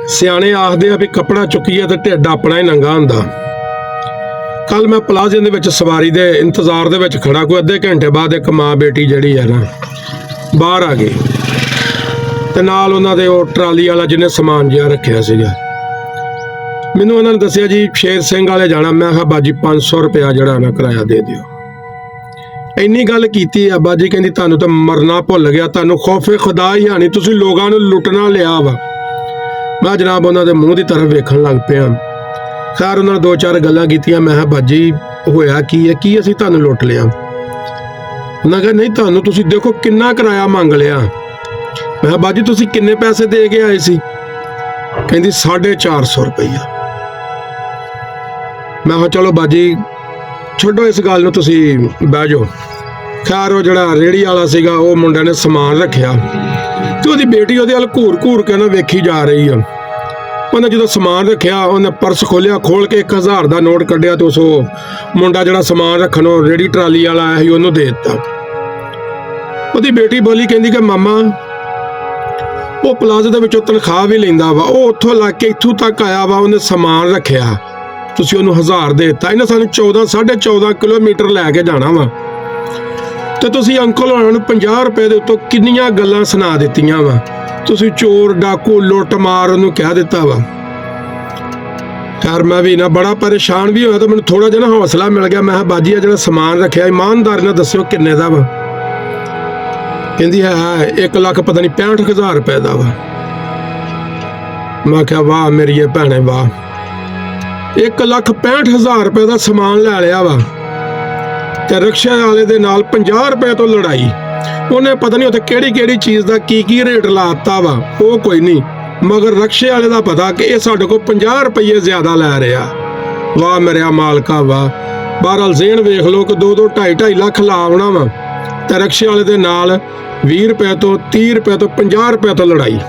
ਸਿਆਣੇ ਆਖਦੇ ਆ ਵੀ ਕੱਪੜਾ ਚੁੱਕੀਏ ਤੇ ਢਿੱਡ ਆਪਣਾ ਹੀ ਨੰਗਾ ਹੁੰਦਾ। ਕੱਲ ਮੈਂ ਪਲਾਜ਼ੇ ਦੇ ਵਿੱਚ ਸਵਾਰੀ ਦੇ ਇੰਤਜ਼ਾਰ ਦੇ ਵਿੱਚ ਖੜਾ, ਕੋਈ ਅੱਧੇ ਘੰਟੇ ਬਾਅਦ ਇੱਕ ਮਾਂ ਬੇਟੀ ਜਿਹੜੀ ਹੈ ਨਾ ਬਾਹਰ ਆ ਗਈ ਤੇ ਨਾਲ ਉਹਨਾਂ ਦੇ ਉਹ ਟਰਾਲੀ ਵਾਲਾ ਜਿਹਨੇ ਸਮਾਨ ਜਿਹਾ ਰੱਖਿਆ ਸੀਗਾ। ਮੈਨੂੰ ਉਹਨਾਂ ਨੇ ਦੱਸਿਆ ਜੀ ਸ਼ੇਰ ਸਿੰਘ ਵਾਲੇ ਜਾਣਾ। ਮੈਂ ਕਿਹਾ ਬਾਜੀ 500 ਰੁਪਇਆ ਜਿਹੜਾ ਨਾ ਕਿਰਾਇਆ ਦੇ ਦਿਓ। ਇੰਨੀ ਗੱਲ ਕੀਤੀ ਆ ਬਾਜੀ ਕਹਿੰਦੀ ਤੁਹਾਨੂੰ ਤਾਂ ਮਰਨਾ ਭੁੱਲ ਗਿਆ, ਤੁਹਾਨੂੰ ਖੌਫੇ ਖੁਦਾ ਹੀ ਆਣੀ, ਤੁਸੀਂ ਲੋਕਾਂ ਨੂੰ ਲੁੱਟਣਾ ਲਿਆ ਵਾ। ਮੈਂ ਜਨਾਬ ਉਹਨਾਂ ਦੇ ਮੂੰਹ ਦੀ ਤਰਫ ਵੇਖਣ ਲੱਗ ਪਿਆ। ਖੈਰ ਉਹਨਾਂ ਨੇ ਦੋ ਚਾਰ ਗੱਲਾਂ ਕੀਤੀਆਂ। ਮੈਂ ਕਿਹਾ ਬਾਜੀ ਹੋਇਆ ਕੀ ਹੈ, ਕੀ ਅਸੀਂ ਤੁਹਾਨੂੰ ਲੁੱਟ ਲਿਆ? ਉਹਨਾਂ ਕਿਹਾ ਨਹੀਂ ਤੁਹਾਨੂੰ, ਤੁਸੀਂ ਦੇਖੋ ਕਿੰਨਾ ਕਿਰਾਇਆ ਮੰਗ ਲਿਆ। ਮੈਂ ਕਿਹਾ ਬਾਜੀ ਤੁਸੀਂ ਕਿੰਨੇ ਪੈਸੇ ਦੇ ਕੇ ਆਏ ਸੀ? ਕਹਿੰਦੀ 450 ਰੁਪਈਆ। ਮੈਂ ਕਿਹਾ ਚਲੋ ਬਾਜੀ ਛੱਡੋ ਇਸ ਗੱਲ ਨੂੰ, ਤੁਸੀਂ ਬਹਿ ਜਾਓ। ਖੈਰ ਉਹ ਜਿਹੜਾ ਰੇਹੜੀ ਵਾਲਾ ਸੀਗਾ ਉਹ ਮੁੰਡੇ ਨੇ ਸਮਾਨ ਰੱਖਿਆ ਤੇ ਉਹਦੀ ਬੇਟੀ ਉਹਦੇ ਵੱਲ ਘੂਰ ਘੂਰ ਕੇ ਨਾ ਵੇਖੀ ਜਾ ਰਹੀ ਆ। ਉਹਨੇ ਜਦੋਂ ਸਮਾਨ ਰੱਖਿਆ ਉਹਨੇ ਪਰਸ ਖੋਲਿਆ, ਖੋਲ ਕੇ 1000 ਦਾ ਨੋਟ ਕੱਢਿਆ ਤੇ ਉਸ ਮੁੰਡਾ ਜਿਹੜਾ ਸਮਾਨ ਰੱਖਣੋਂ ਰੇਹੜੀ ਟਰਾਲੀ ਵਾਲਾ ਆਇਆ ਸੀ ਉਹਨੂੰ ਦੇ ਦਿੱਤਾ। ਉਹਦੀ ਬੇਟੀ ਬੋਲੀ ਕਹਿੰਦੀ ਕਿ ਮਾਮਾ ਉਹ ਪਲਾਜ਼ੇ ਦੇ ਵਿੱਚੋਂ ਤਨਖਾਹ ਵੀ ਲੈਂਦਾ ਵਾ, ਉਹ ਉੱਥੋਂ ਲੱਗ ਕੇ ਇੱਥੋਂ ਤੱਕ ਆਇਆ ਵਾ, ਉਹਨੇ ਸਮਾਨ ਰੱਖਿਆ, ਤੁਸੀਂ ਉਹਨੂੰ 1000 ਦੇ ਦਿੱਤਾ। ਇਹਨੇ ਸਾਨੂੰ 14.5 ਕਿਲੋਮੀਟਰ ਲੈ ਕੇ ਜਾਣਾ ਵਾ ਤੇ ਤੁਸੀਂ ਅੰਕਲ ਹੋਣਾ ਨੂੰ 50 ਰੁਪਏ ਦੇ ਉੱਤੋਂ ਕਿੰਨੀਆਂ ਗੱਲਾਂ ਸੁਣਾ ਦਿੱਤੀਆਂ ਵਾ। ਤੁਸੀਂ ਚੋਰ ਡਾਕੂ ਲੁੱਟ ਮਾਰ ਉਹਨੂੰ ਕਹਿ ਦਿੱਤਾ ਵਾ। ਖੈਰ ਮੈਂ ਵੀ ਨਾ ਬੜਾ ਪਰੇਸ਼ਾਨ ਵੀ ਹੋਇਆ ਤਾਂ ਮੈਨੂੰ ਥੋੜਾ ਜਿਹਾ ਨਾ ਹੌਸਲਾ ਮਿਲ ਗਿਆ। ਮੈਂ ਕਿਹਾ ਬਾਜੀ ਆ ਜਿਹੜਾ ਸਮਾਨ ਰੱਖਿਆ ਇਮਾਨਦਾਰੀ ਨਾਲ ਦੱਸਿਓ ਕਿੰਨੇ ਦਾ ਵਾ? ਕਹਿੰਦੀ ਹੈ 1 ਲੱਖ ਪਤਾ ਨਹੀਂ 65,000 ਰੁਪਏ ਦਾ ਵਾ। ਮੈਂ ਕਿਹਾ ਵਾਹ ਮੇਰੀਏ ਭੈਣੇ ਵਾਹ, 1,65,000 ਰੁਪਏ ਦਾ ਸਮਾਨ ਲੈ ਲਿਆ ਵਾ ਤੇ ਰਿਕਸ਼ੇ ਵਾਲੇ ਦੇ ਨਾਲ 50 ਰੁਪਏ ਤੋਂ ਲੜਾਈ। ਉਹਨੇ ਪਤਾ ਨਹੀਂ ਉੱਥੇ ਕਿਹੜੀ ਕਿਹੜੀ ਚੀਜ਼ ਦਾ ਕੀ ਰੇਟ ਲਾਤਾ ਵਾ, ਉਹ ਕੋਈ ਨਹੀਂ, ਮਗਰ ਰਿਕਸ਼ੇ ਵਾਲੇ ਦਾ ਪਤਾ ਕਿ ਇਹ ਸਾਡੇ ਕੋਲ 50 ਰੁਪਏ ਜ਼ਿਆਦਾ ਲੈ ਰਿਹਾ। ਵਾਹ ਮੇਰਿਆ ਮਾਲਕਾ ਵਾਹ। ਬਹਰਹਾਲ ਜ਼ੇਨ ਵੇਖ ਲਓ ਕਿ 2-2 2.5 ਲੱਖ ਲਾ ਆਉਣਾ ਵਾ ਤੇ ਰਿਕਸ਼ੇ ਵਾਲੇ ਦੇ ਨਾਲ 20 ਰੁਪਏ ਤੋਂ 30 ਰੁਪਏ ਤੋਂ 50 ਰੁਪਏ ਤੋਂ ਲੜਾਈ।